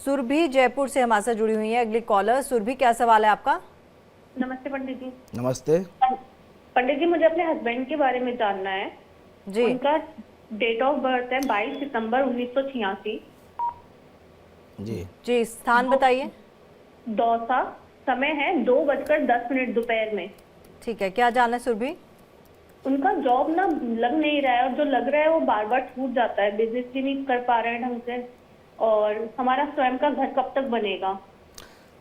सुरभि जयपुर से हमारे साथ जुड़ी हुई है अगली कॉलर। सुरभि, क्या सवाल है आपका? नमस्ते पंडित जी। नमस्ते। पंडित जी, मुझे अपने हस्बैंड के बारे में जानना है जी। उनका डेट ऑफ बर्थ है 22 सितंबर 1986। जी जी, स्थान बताइए। दौसा। समय है 2:10 दोपहर में। ठीक है, क्या जानना है सुरभि? उनका जॉब ना लग नहीं रहा है, और जो लग रहा है वो बार बार छूट जाता है। बिजनेस भी नहीं कर पा रहे हैं ढंग से, और हमारा स्वयं का घर कब तक बनेगा?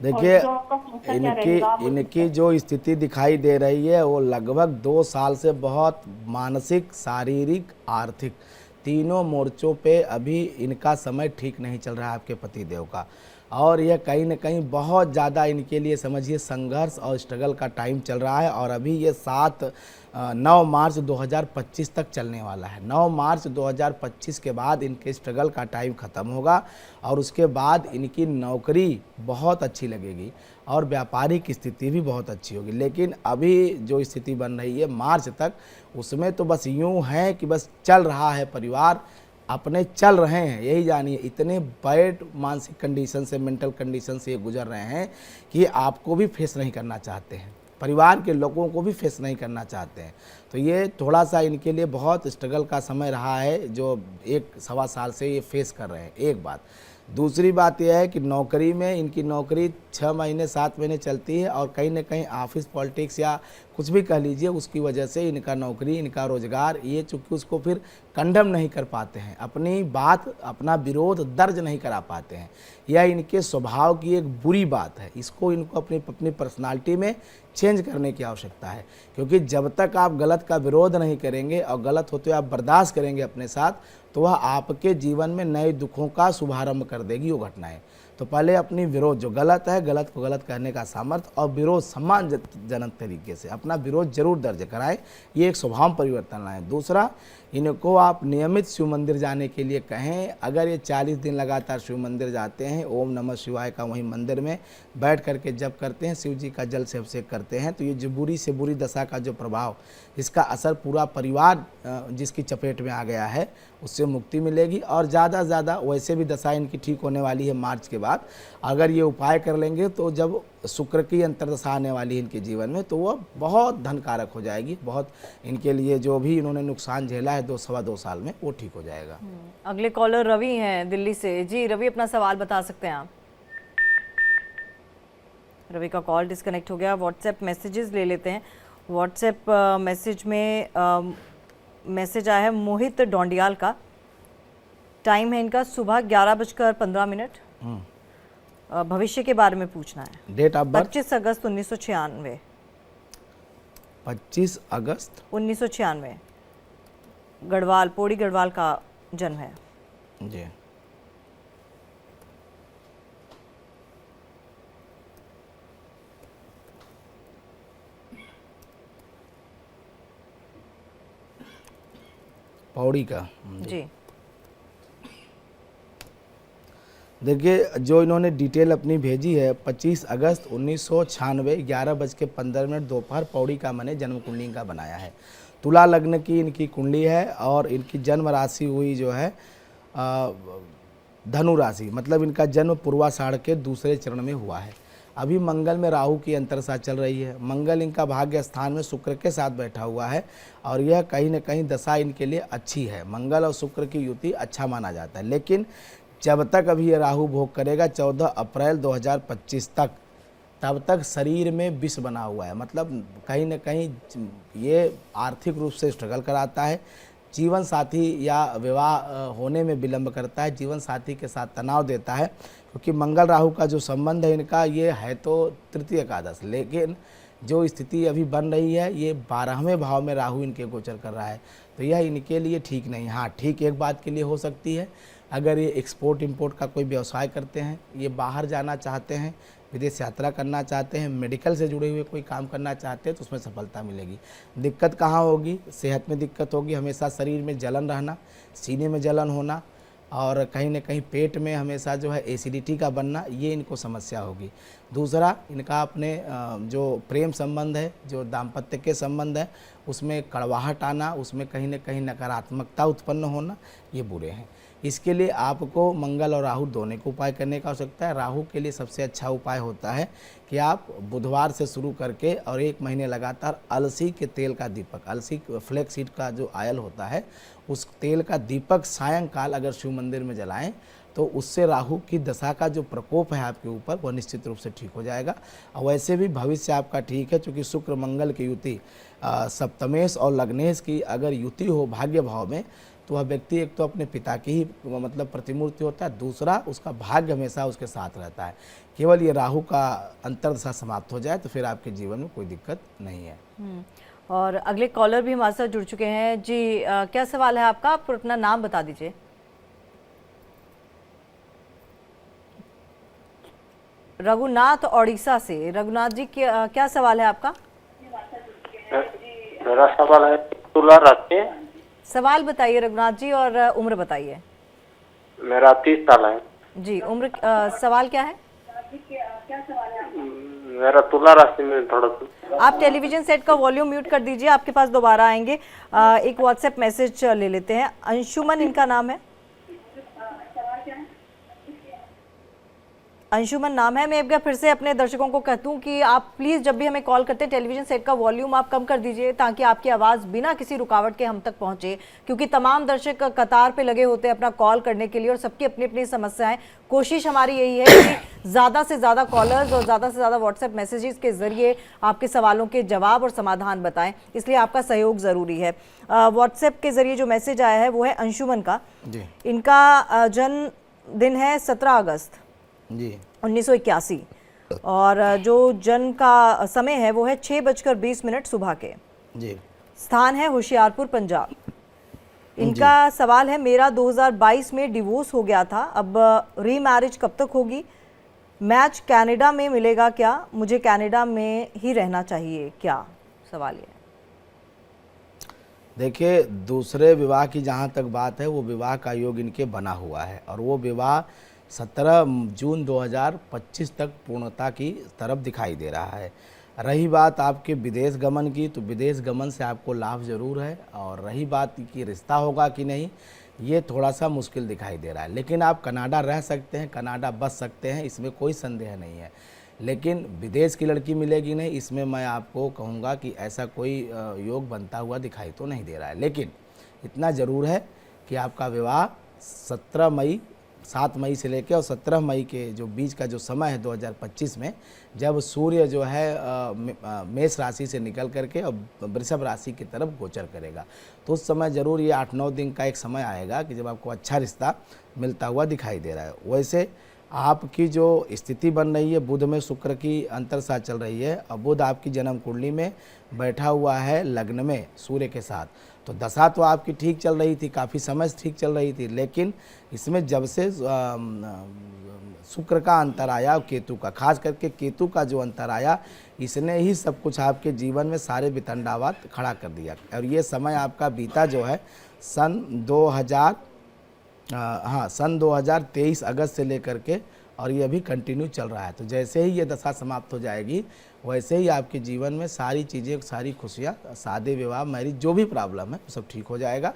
देखिए, और जॉब का फ्यूचर क्या रहेगा? आप इनकी जो स्थिति दिखाई दे रही है वो लगभग 2 साल से बहुत मानसिक, शारीरिक, आर्थिक तीनों मोर्चों पे अभी इनका समय ठीक नहीं चल रहा है आपके पतिदेव का। और यह कहीं न कहीं बहुत ज़्यादा इनके लिए समझिए संघर्ष और स्ट्रगल का टाइम चल रहा है। और अभी ये 9 मार्च 2025 तक चलने वाला है। 9 मार्च 2025 के बाद इनके स्ट्रगल का टाइम ख़त्म होगा और उसके बाद इनकी नौकरी बहुत अच्छी लगेगी और व्यापारिक स्थिति भी बहुत अच्छी होगी। लेकिन अभी जो स्थिति बन रही है मार्च तक, उसमें तो बस यूँ है कि बस चल रहा है, परिवार अपने चल रहे हैं, यही जानिए। इतने बैड मानसिक कंडीशन से, मेंटल कंडीशन से ये गुजर रहे हैं कि आपको भी फेस नहीं करना चाहते हैं, परिवार के लोगों को भी फेस नहीं करना चाहते हैं। तो ये थोड़ा सा इनके लिए बहुत स्ट्रगल का समय रहा है जो 1 सवा साल से ये फेस कर रहे हैं। एक बात। दूसरी बात यह है कि नौकरी में इनकी नौकरी 6 महीने 7 महीने चलती है, और कहीं ना कहीं ऑफिस पॉलिटिक्स या कुछ भी कह लीजिए उसकी वजह से इनका नौकरी, इनका रोजगार, ये चूँकि उसको फिर कंडम नहीं कर पाते हैं, अपनी बात, अपना विरोध दर्ज नहीं करा पाते हैं। यह इनके स्वभाव की एक बुरी बात है। इसको इनको अपनी पर्सनालिटी में चेंज करने की आवश्यकता है, क्योंकि जब तक आप गलत का विरोध नहीं करेंगे और गलत होते हुए आप बर्दाश्त करेंगे अपने साथ, तो वह आपके जीवन में नए दुखों का शुभारंभ कर देगी वो घटनाएं। तो पहले अपनी विरोध, जो गलत है, गलत को गलत कहने का सामर्थ्य और विरोध सम्मानजनक तरीके से अपना विरोध जरूर दर्ज कराएं, ये एक स्वभाव परिवर्तन लाएं। दूसरा, इनको आप नियमित शिव मंदिर जाने के लिए कहें। अगर ये 40 दिन लगातार शिव मंदिर जाते हैं, ओम नमः शिवाय का वहीं मंदिर में बैठ करके जप करते हैं, शिव जी का जल से अभिषेक करते हैं, तो ये जो बुरी से बुरी दशा का जो प्रभाव, इसका असर पूरा परिवार जिसकी चपेट में आ गया है उससे मुक्ति मिलेगी। और ज़्यादा से ज़्यादा वैसे भी दशा इनकी ठीक होने वाली है मार्च के बाद। अगर ये उपाय कर लेंगे तो जब शुक्र की अंतर्दशा आने वाली है इनके जीवन में, तो वह बहुत धनकारक हो जाएगी। बहुत इनके लिए जो भी इन्होंने नुकसान झेला है 2 साल में, वो ठीक हो जाएगा। अगले कॉलर रवि हैं दिल्ली से। जी रवि, अपना सवाल बता सकते हैं आप। रवि का कॉल डिस्कनेक्ट हो गया। व्हाट्सएप मैसेजेस ले लेते हैं। व्हाट्सएप मैसेज में मैसेज आया है मोहित डोंडियाल का। टाइम है इनका सुबह 11:15। भविष्य के बारे में पूछना है। डेट ऑफ बर्थ 25 अगस्त 1996। 25 अगस्त 1996। गढ़वाल, पौड़ी गढ़वाल का जन्म है। जी। पौड़ी का। जी। देखिए, जो इन्होंने डिटेल अपनी भेजी है, 25 अगस्त 1996 11:15 दोपहर, पौड़ी का मैंने जन्म कुंडली का बनाया है। तुला लग्न की इनकी कुंडली है और इनकी जन्म राशि हुई जो है धनु राशि, मतलब इनका जन्म पूर्वाषाढ़ के दूसरे चरण में हुआ है। अभी मंगल में राहु की अंतरदशा चल रही है। मंगल इनका भाग्य स्थान में शुक्र के साथ बैठा हुआ है और यह कहीं न कहीं दशा इनके लिए अच्छी है। मंगल और शुक्र की युति अच्छा माना जाता है। लेकिन जब तक अभी ये राहु भोग करेगा 14 अप्रैल 2025 तक, तब तक शरीर में विष बना हुआ है। मतलब कहीं न कहीं ये आर्थिक रूप से स्ट्रगल कराता है। जीवन साथी या विवाह होने में विलंब करता है। जीवन साथी के साथ तनाव देता है, क्योंकि मंगल राहु का जो संबंध है इनका, ये है तो तृतीय एकादश, लेकिन जो स्थिति अभी बन रही है ये 12वें भाव में राहु इनके गोचर कर रहा है। तो यह इनके लिए ठीक नहीं। हाँ, ठीक एक बात के लिए हो सकती है, अगर ये एक्सपोर्ट इंपोर्ट का कोई व्यवसाय करते हैं, ये बाहर जाना चाहते हैं, विदेश यात्रा करना चाहते हैं, मेडिकल से जुड़े हुए कोई काम करना चाहते हैं, तो उसमें सफलता मिलेगी। दिक्कत कहाँ होगी? सेहत में दिक्कत होगी। हमेशा शरीर में जलन रहना, सीने में जलन होना और कहीं न कहीं पेट में हमेशा जो है एसिडिटी का बनना, ये इनको समस्या होगी। दूसरा, इनका अपने जो प्रेम संबंध है, जो दाम्पत्य के संबंध है, उसमें कड़वाहट आना, उसमें कहीं न कहीं नकारात्मकता उत्पन्न होना, ये बुरे हैं। इसके लिए आपको मंगल और राहु दोनों को उपाय करने का आवश्यकता है। राहु के लिए सबसे अच्छा उपाय होता है कि आप बुधवार से शुरू करके और 1 महीने लगातार अलसी के तेल का दीपक, अलसी फ्लैक्स सीड का जो ऑयल होता है उस तेल का दीपक सायंकाल अगर शिव मंदिर में जलाएं तो उससे राहु की दशा का जो प्रकोप है आपके ऊपर वह निश्चित रूप से ठीक हो जाएगा। और वैसे भी भविष्य आपका ठीक है, चूँकि शुक्र मंगल की युति सप्तमेश और लग्नेश की अगर युति हो भाग्य भाव में तो वह व्यक्ति एक तो अपने पिता की ही मतलब प्रतिमूर्ति होता है, दूसरा उसका भाग्य हमेशा उसके साथ रहता है। केवल ये राहु का अंतर्दशा समाप्त हो जाए तो फिर आपके जीवन में कोई दिक्कत नहीं है। और अगले कॉलर भी हमारे साथ जुड़ चुके हैं जी। क्या सवाल है आपका? आप अपना नाम बता दीजिए। रघुनाथ ओडिशा से। रघुनाथ जी क्या सवाल है आपका? मेरा सवाल है तुला राशि। सवाल बताइए रघुनाथ जी और उम्र बताइए। मेरा 30 साल है जी। उम्र सवाल क्या है? मेरा तुला राशि में थोड़ा आप टेलीविजन सेट का वॉल्यूम म्यूट कर दीजिए, आपके पास दोबारा आएंगे। एक व्हाट्सएप मैसेज ले लेते हैं। अंशुमन इनका नाम है। अंशुमन नाम है। मैं एक बार फिर से अपने दर्शकों को कहता हूँ कि आप प्लीज़ जब भी हमें कॉल करते हैं टेलीविजन सेट का वॉल्यूम आप कम कर दीजिए ताकि आपकी आवाज़ बिना किसी रुकावट के हम तक पहुँचे, क्योंकि तमाम दर्शक कतार पे लगे होते हैं अपना कॉल करने के लिए और सबकी अपनी अपनी समस्याएं। कोशिश हमारी यही है कि ज़्यादा से ज़्यादा कॉलर्स और ज़्यादा से ज़्यादा व्हाट्सएप मैसेजेस के ज़रिए आपके सवालों के जवाब और समाधान बताएं, इसलिए आपका सहयोग ज़रूरी है। व्हाट्सएप के ज़रिए जो मैसेज आया है वो है अंशुमन का। इनका जन्मदिन है 17 अगस्त जी 1981 और जो जन्म का समय है वो है 6:20 सुबह के। जी। स्थान है होशियारपुर पंजाब। इनका सवाल है मेरा 2022 में डिवोर्स हो गया था, अब रीमैरिज कब तक होगी? मैच कनाडा में मिलेगा क्या? मुझे कनाडा में ही रहना चाहिए क्या? सवाल ये। देखिए, दूसरे विवाह की जहाँ तक बात है वो विवाह का योग इनके बना हुआ है और वो विवाह 17 जून 2025 तक पूर्णता की तरफ दिखाई दे रहा है। रही बात आपके विदेश गमन की, तो विदेश गमन से आपको लाभ ज़रूर है और रही बात कि रिश्ता होगा कि नहीं, ये थोड़ा सा मुश्किल दिखाई दे रहा है। लेकिन आप कनाडा रह सकते हैं, कनाडा बस सकते हैं, इसमें कोई संदेह नहीं है। लेकिन विदेश की लड़की मिलेगी नहीं, इसमें मैं आपको कहूँगा कि ऐसा कोई योग बनता हुआ दिखाई तो नहीं दे रहा है। लेकिन इतना ज़रूर है कि आपका विवाह 7 मई से लेकर और 17 मई के जो बीच का जो समय है 2025 में, जब सूर्य जो है मेष राशि से निकल करके और वृषभ राशि की तरफ गोचर करेगा, तो उस समय ज़रूर ये 8-9 दिन का एक समय आएगा कि जब आपको अच्छा रिश्ता मिलता हुआ दिखाई दे रहा है। वैसे आपकी जो स्थिति बन रही है, बुध में शुक्र की अंतरदशा चल रही है और बुध आपकी जन्म कुंडली में बैठा हुआ है लग्न में सूर्य के साथ, तो दशा तो आपकी ठीक चल रही थी, काफ़ी समय से ठीक चल रही थी। लेकिन इसमें जब से शुक्र का अंतर आया और केतु का, खास करके केतु का जो अंतर आया, इसने ही सब कुछ आपके जीवन में सारे वितंडावात खड़ा कर दिया। और ये समय आपका बीता जो है सन 2023 अगस्त से लेकर के और ये अभी कंटिन्यू चल रहा है। तो जैसे ही ये दशा समाप्त हो जाएगी वैसे ही आपके जीवन में सारी चीज़ें, सारी खुशियाँ, शादी विवाह मैरिज जो भी प्रॉब्लम है वो सब ठीक हो जाएगा।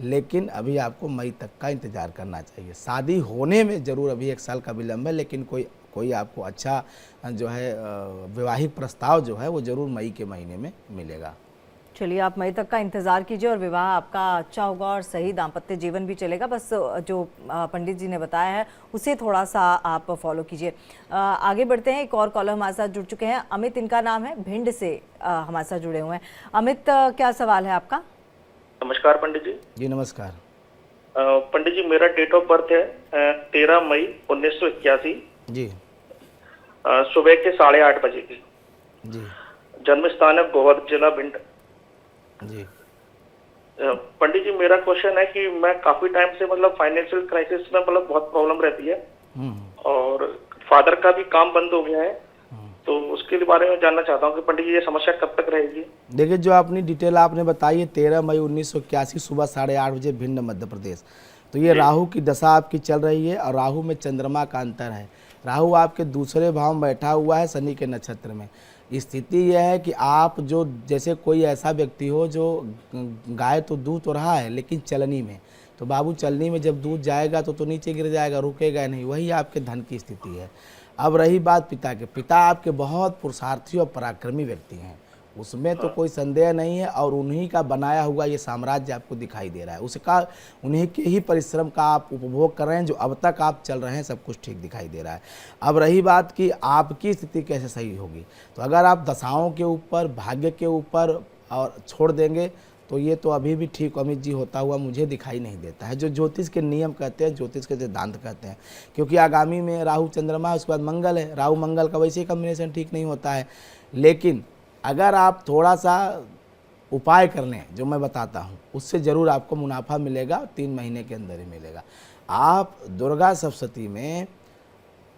लेकिन अभी आपको मई तक का इंतज़ार करना चाहिए। शादी होने में ज़रूर अभी 1 साल का विलम्ब है, लेकिन कोई आपको अच्छा जो है वैवाहिक प्रस्ताव जो है वो ज़रूर मई के महीने में मिलेगा। चलिए, आप मई तक का इंतज़ार कीजिए और विवाह आपका अच्छा होगा और सही दाम्पत्य जीवन भी चलेगा। बस जो पंडित जी ने बताया है उसे थोड़ा सा आप फॉलो कीजिए। आगे बढ़ते हैं। एक और कॉलर हमारे साथ जुड़ चुके हैं। अमित इनका नाम है, भिंड से हमारे साथ जुड़े हुए हैं। अमित, क्या सवाल है आपका? नमस्कार पंडित जी। जी नमस्कार। पंडित जी, मेरा डेट ऑफ बर्थ है 13 मई 1981 जी। सुबह के 8:30 बजे की। जी। जन्म स्थान है गोवध, जिला भिंड। जी। पंडित जी, मेरा क्वेश्चन है कि मैं काफी टाइम से मतलब फाइनेंशियल क्राइसिस में मतलब बहुत प्रॉब्लम रहती है और फादर का भी काम बंद हो गया है, तो उसके बारे में जानना चाहता हूँ कि पंडित जी ये समस्या कब तक रहेगी? देखिए, जो अपनी डिटेल आपने बताई है 13 मई 1981 सुबह 8:30 बजे भिंड मध्य प्रदेश, तो ये राहु की दशा आपकी चल रही है और राहु में चंद्रमा का अंतर है। राहु आपके दूसरे भाव में बैठा हुआ है शनि के नक्षत्र में। स्थिति यह है कि आप जो जैसे कोई ऐसा व्यक्ति हो जो गाय तो दूध तो रहा है लेकिन चलनी में, तो बाबू चलनी में जब दूध जाएगा तो नीचे गिर जाएगा, रुकेगा नहीं। वही आपके धन की स्थिति है। अब रही बात पिता के, पिता आपके बहुत पुरुषार्थी और पराक्रमी व्यक्ति हैं, उसमें तो कोई संदेह नहीं है। और उन्हीं का बनाया हुआ ये साम्राज्य आपको दिखाई दे रहा है, उसका उन्हीं के ही परिश्रम का आप उपभोग कर रहे हैं, जो अब तक आप चल रहे हैं सब कुछ ठीक दिखाई दे रहा है। अब रही बात कि आपकी स्थिति कैसे सही होगी, तो अगर आप दशाओं के ऊपर, भाग्य के ऊपर और छोड़ देंगे तो ये तो अभी भी ठीक अमित जी होता हुआ मुझे दिखाई नहीं देता है। जो ज्योतिष के नियम कहते हैं, ज्योतिष के सिद्धांत कहते हैं, क्योंकि आगामी में राहु चंद्रमा, उसके बाद मंगल है, राहु मंगल का वैसे ही कम्बिनेशन ठीक नहीं होता है। लेकिन अगर आप थोड़ा सा उपाय कर लें जो मैं बताता हूँ, उससे ज़रूर आपको मुनाफा मिलेगा, 3 महीने के अंदर ही मिलेगा। आप दुर्गा सप्तशती में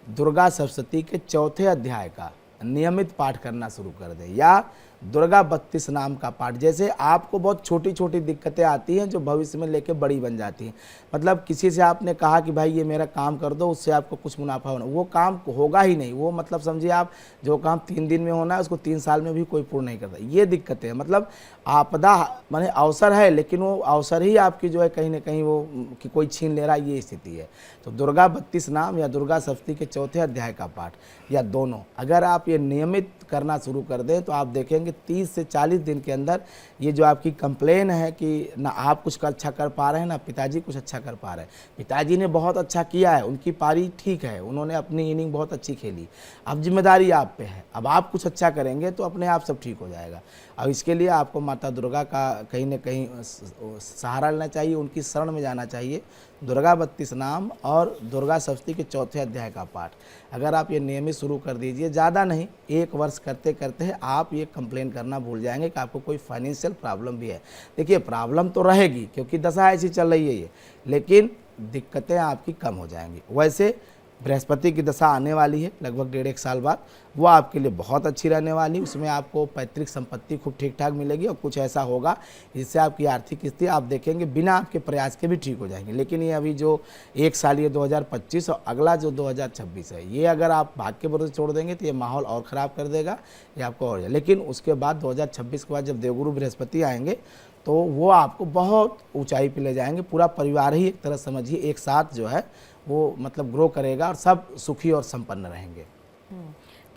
दुर्गा सप्तशती के 4थे अध्याय का नियमित पाठ करना शुरू कर दें, या दुर्गा 32 नाम का पाठ। जैसे आपको बहुत छोटी छोटी दिक्कतें आती हैं जो भविष्य में लेके बड़ी बन जाती हैं। मतलब किसी से आपने कहा कि भाई ये मेरा काम कर दो, उससे आपको कुछ मुनाफा होना, वो काम होगा ही नहीं। वो मतलब समझिए आप जो काम 3 दिन में होना है उसको 3 साल में भी कोई पूर्ण नहीं करता। ये दिक्कतें हैं, मतलब आपदा माने अवसर है, लेकिन वो अवसर ही आपकी जो है कहीं ना कहीं वो कि कोई छीन ले रहा है, ये स्थिति है। तो दुर्गा 32 नाम या दुर्गा सप्तशती के 4थे अध्याय का पाठ या दोनों अगर आप ये नियमित करना शुरू कर दें तो आप देखेंगे 30 से 40 दिन के अंदर ये जो आपकी कंप्लेन है कि ना आप कुछ अच्छा कर पा रहे हैं ना पिताजी कुछ अच्छा कर पा रहे हैं। पिताजी ने बहुत अच्छा किया है, उनकी पारी ठीक है, उन्होंने अपनी इनिंग बहुत अच्छी खेली, अब जिम्मेदारी आप पे है। अब आप कुछ अच्छा करेंगे तो अपने आप सब ठीक हो जाएगा। अब इसके लिए आपको माता दुर्गा का कहीं ना कहीं सहारा लेना चाहिए, उनकी शरण में जाना चाहिए। दुर्गा 32 नाम और दुर्गा सप्तशती के 4थे अध्याय का पाठ अगर आप ये नियमित शुरू कर दीजिए, ज़्यादा नहीं 1 वर्ष करते करते आप ये कंप्लेन करना भूल जाएंगे कि आपको कोई फाइनेंशियल प्रॉब्लम भी है। देखिए प्रॉब्लम तो रहेगी क्योंकि दशा ऐसी चल रही है ये, लेकिन दिक्कतें आपकी कम हो जाएंगी। वैसे बृहस्पति की दशा आने वाली है लगभग 1.5 साल बाद, वो आपके लिए बहुत अच्छी रहने वाली। उसमें आपको पैतृक संपत्ति खूब ठीक ठाक मिलेगी और कुछ ऐसा होगा जिससे आपकी आर्थिक स्थिति आप देखेंगे बिना आपके प्रयास के भी ठीक हो जाएंगे। लेकिन ये अभी जो 1 साल ये 2025 और अगला जो 2026 है, ये अगर आप भाग्य के भरोसे छोड़ देंगे तो ये माहौल और ख़राब कर देगा, ये आपको और। लेकिन उसके बाद 2026 के बाद जब देवगुरु बृहस्पति आएंगे तो वो आपको बहुत ऊंचाई पे ले जाएंगे। पूरा परिवार ही एक तरह समझिए एक साथ जो है वो मतलब ग्रो करेगा और सब सुखी और संपन्न रहेंगे।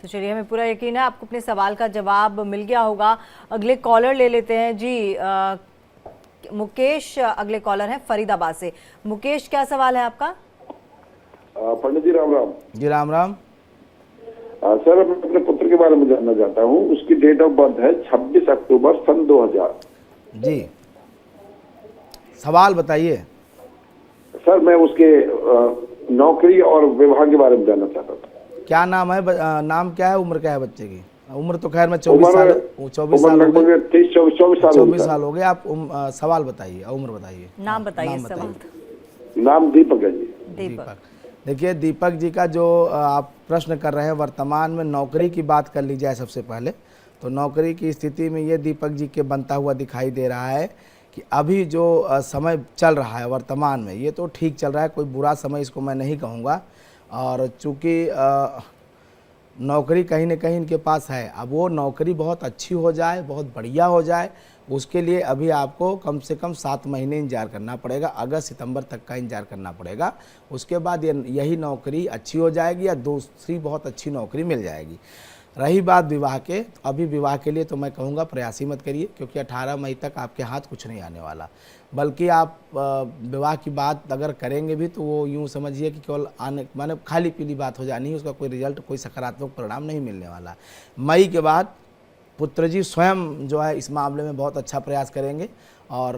तो चलिए हमें पूरा यकीन है आपको अपने सवाल का जवाब मिल गया होगा। अगले कॉलर ले लेते हैं जी। मुकेश अगले कॉलर हैं फरीदाबाद से। मुकेश क्या सवाल है आपका? पंडित जी राम राम। जी राम राम। सर मैं अपने पुत्र के बारे में जानना चाहता हूँ। उसकी डेट ऑफ बर्थ है 26 अक्टूबर सन 2000। जी सवाल बताइए। सर मैं उसके नौकरी और विवाह के बारे में जानना चाहता था। क्या नाम है, नाम क्या है, उम्र क्या है बच्चे की? उम्र तो खैर मैं 24 साल हो गए। 24 साल हो गए। आप सवाल बताइए, उम्र बताइए, नाम बताइए। सवाल नाम दीपक है जी। दीपक। देखिए दीपक जी का जो आप प्रश्न कर रहे हैं, वर्तमान में नौकरी की बात कर ली जाए सबसे पहले तो नौकरी की स्थिति में ये दीपक जी के बनता हुआ दिखाई दे रहा है कि अभी जो समय चल रहा है वर्तमान में ये तो ठीक चल रहा है, कोई बुरा समय इसको मैं नहीं कहूँगा। और चूँकि नौकरी कहीं ना कहीं इनके पास है, अब वो नौकरी बहुत अच्छी हो जाए, बहुत बढ़िया हो जाए, उसके लिए अभी आपको कम से कम 7 महीने इंतजार करना पड़ेगा, अगस्त सितंबर तक का इंतजार करना पड़ेगा। उसके बाद यही नौकरी अच्छी हो जाएगी या दूसरी बहुत अच्छी नौकरी मिल जाएगी। रही बात विवाह के, तो अभी विवाह के लिए तो मैं कहूँगा प्रयास ही मत करिए, क्योंकि 18 मई तक आपके हाथ कुछ नहीं आने वाला। बल्कि आप विवाह की बात अगर करेंगे भी तो वो यूँ समझिए कि केवल आने माने खाली पीली बात हो जानी है, उसका कोई रिजल्ट, कोई सकारात्मक परिणाम नहीं मिलने वाला। मई के बाद पुत्र जी स्वयं जो है इस मामले में बहुत अच्छा प्रयास करेंगे और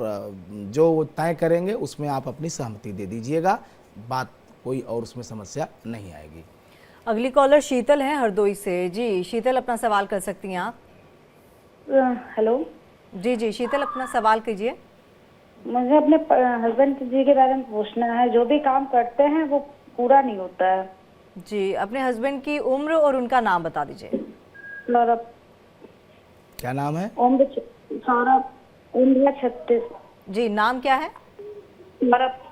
जो वो तय करेंगे उसमें आप अपनी सहमति दे दीजिएगा, बात कोई और उसमें समस्या नहीं आएगी। अगली कॉलर शीतल है हरदोई से। जी शीतल अपना सवाल कर सकती हैं आप। हेलो जी जी शीतल अपना सवाल कीजिए। मुझे अपने हस्बैंड जी के बारे में पूछना है। जो भी काम करते हैं वो पूरा नहीं होता है। जी अपने हस्बैंड की उम्र और उनका नाम बता दीजिए। सौरभ। क्या नाम है? सौरभ, उम्र 36। जी नाम क्या है? सौरभ।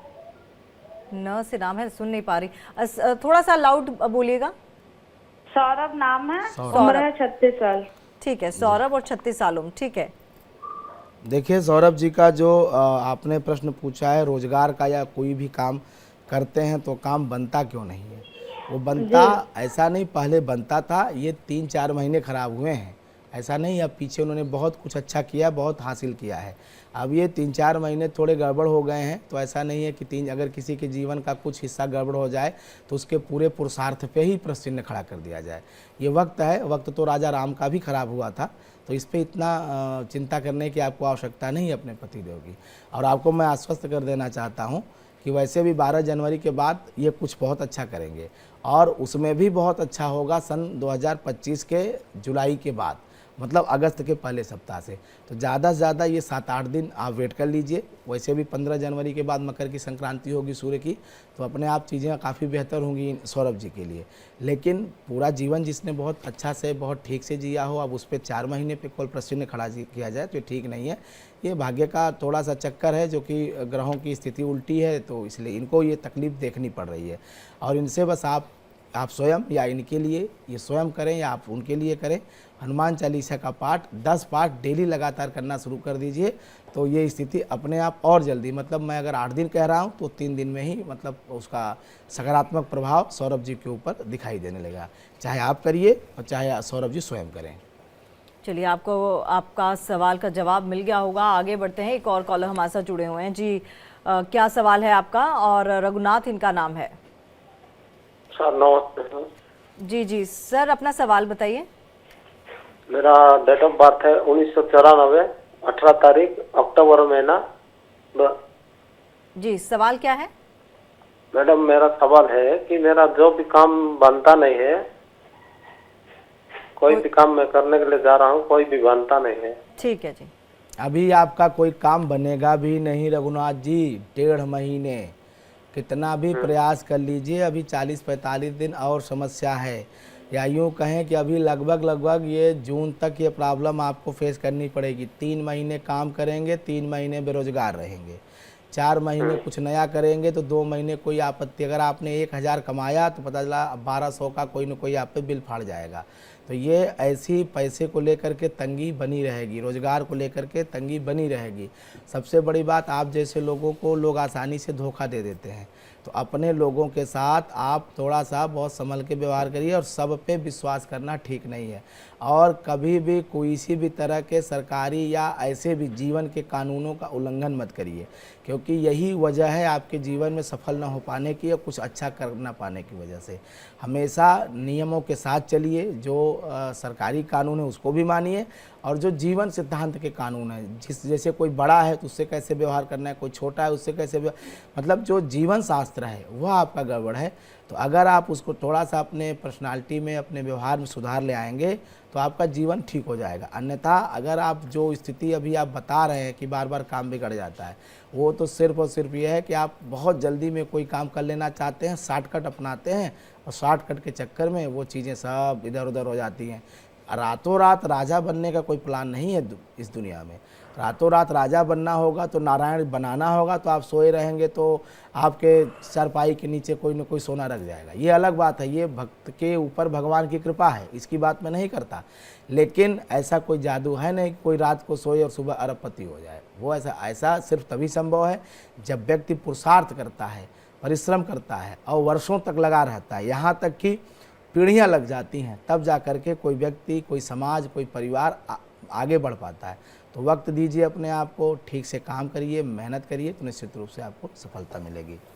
न से नाम है, सुन नहीं पा रही, थोड़ा सा लाउड बोलिएगा। सौरभ नाम है, उम्र है 36 साल। ठीक है, सौरभ और 36 साल उम्र, ठीक है देखिए सौरभ जी का जो आपने प्रश्न पूछा है रोजगार का या कोई भी काम करते हैं तो काम बनता क्यों नहीं है, वो बनता ऐसा नहीं, पहले बनता था, ये 3-4 महीने ख़राब हुए हैं, ऐसा नहीं। अब पीछे उन्होंने बहुत कुछ अच्छा किया, बहुत हासिल किया है। अब ये 3-4 महीने थोड़े गड़बड़ हो गए हैं, तो ऐसा नहीं है कि अगर किसी के जीवन का कुछ हिस्सा गड़बड़ हो जाए तो उसके पूरे पुरुषार्थ पे ही प्रश्न चिन्ह खड़ा कर दिया जाए। ये वक्त है, वक्त तो राजा राम का भी खराब हुआ था, तो इस पे इतना चिंता करने की आपको आवश्यकता नहीं है अपने पतिदेव की। और आपको मैं आश्वस्त कर देना चाहता हूँ कि वैसे भी 12 जनवरी के बाद ये कुछ बहुत अच्छा करेंगे, और उसमें भी बहुत अच्छा होगा सन 2025 के जुलाई के बाद, मतलब अगस्त के पहले सप्ताह से। तो ज़्यादा से ज़्यादा ये 7-8 दिन आप वेट कर लीजिए। वैसे भी 15 जनवरी के बाद मकर की संक्रांति होगी सूर्य की, तो अपने आप चीज़ें काफ़ी बेहतर होंगी सौरभ जी के लिए। लेकिन पूरा जीवन जिसने बहुत अच्छा से बहुत ठीक से जिया हो, अब उस पर 4 महीने पे कोई प्रश्न खड़ा किया जाए तो ठीक नहीं है। ये भाग्य का थोड़ा सा चक्कर है, जो कि ग्रहों की स्थिति उल्टी है, तो इसलिए इनको ये तकलीफ़ देखनी पड़ रही है। और इनसे बस आप स्वयं या इनके लिए ये स्वयं करें या आप उनके लिए करें, हनुमान चालीसा का पाठ 10 पाठ डेली लगातार करना शुरू कर दीजिए, तो ये स्थिति अपने आप और जल्दी, मतलब मैं अगर 8 दिन कह रहा हूँ तो 3 दिन में ही मतलब उसका सकारात्मक प्रभाव सौरभ जी के ऊपर दिखाई देने लगा। चाहे आप करिए और चाहे सौरभ जी स्वयं करें। चलिए, आपको आपका सवाल का जवाब मिल गया होगा। आगे बढ़ते हैं, एक और कॉलर हमारे साथ जुड़े हुए हैं जी। क्या सवाल है आपका? और रघुनाथ इनका नाम है। सर नमस्ते। जी सर, अपना सवाल बताइए। मेरा डेट ऑफ बर्थ है 1994, 18 तारीख अक्टूबर महीना। जी, सवाल क्या है? मैडम, मेरा सवाल है कि मेरा जो भी काम बनता नहीं है, कोई भी काम मैं करने के लिए जा रहा हूँ, कोई भी बनता नहीं है। ठीक है जी। अभी आपका कोई काम बनेगा भी नहीं रघुनाथ जी, 1.5 महीने कितना भी प्रयास कर लीजिए, अभी 40-45 दिन और समस्या है। या यूँ कहें कि अभी लगभग ये जून तक ये प्रॉब्लम आपको फेस करनी पड़ेगी। 3 महीने काम करेंगे, 3 महीने बेरोजगार रहेंगे, 4 महीने कुछ नया करेंगे तो 2 महीने कोई आपत्ति। अगर आपने 1000 कमाया तो पता चला 1200 का कोई न कोई आप पे बिल फाड़ जाएगा। तो ये ऐसी पैसे को लेकर के तंगी बनी रहेगी, रोज़गार को लेकर के तंगी बनी रहेगी। सबसे बड़ी बात, आप जैसे लोगों को लोग आसानी से धोखा दे देते हैं, तो अपने लोगों के साथ आप थोड़ा सा बहुत संभल के व्यवहार करिए, और सब पे विश्वास करना ठीक नहीं है। और कभी भी किसी भी तरह के सरकारी या ऐसे भी जीवन के कानूनों का उल्लंघन मत करिए, क्योंकि यही वजह है आपके जीवन में सफल न हो पाने की या कुछ अच्छा कर ना पाने की वजह से। हमेशा नियमों के साथ चलिए, जो सरकारी कानून है उसको भी मानिए, और जो जीवन सिद्धांत के कानून है, जैसे कोई बड़ा है तो उससे कैसे व्यवहार करना है, कोई छोटा है उससे कैसे मतलब जो जीवन शास्त्र है वह आपका गड़बड़ है। तो अगर आप उसको थोड़ा सा अपने पर्सनालिटी में, अपने व्यवहार में सुधार ले आएंगे तो आपका जीवन ठीक हो जाएगा। अन्यथा अगर आप जो स्थिति अभी आप बता रहे हैं कि बार बार काम बिगड़ जाता है, वो तो सिर्फ और सिर्फ ये है कि आप बहुत जल्दी में कोई काम कर लेना चाहते हैं, शॉर्टकट अपनाते हैं, और शॉर्टकट के चक्कर में वो चीज़ें सब इधर उधर हो जाती हैं। रातों रात राजा बनने का कोई प्लान नहीं है इस दुनिया में। रातों रात राजा बनना होगा तो नारायण बनाना होगा, तो आप सोए रहेंगे तो आपके चारपाई के नीचे कोई न कोई सोना रख जाएगा, ये अलग बात है। ये भक्त के ऊपर भगवान की कृपा है, इसकी बात मैं नहीं करता, लेकिन ऐसा कोई जादू है नहीं कि कोई रात को सोए और सुबह अरबपति हो जाए। वो ऐसा सिर्फ तभी संभव है जब व्यक्ति पुरुषार्थ करता है, परिश्रम करता है और वर्षों तक लगा रहता है, यहाँ तक कि पीढ़ियाँ लग जाती हैं, तब जा कर के कोई व्यक्ति, कोई समाज, कोई परिवार आगे बढ़ पाता है। तो वक्त दीजिए अपने आप को, ठीक से काम करिए, मेहनत करिए, तो निश्चित रूप से आपको सफलता मिलेगी।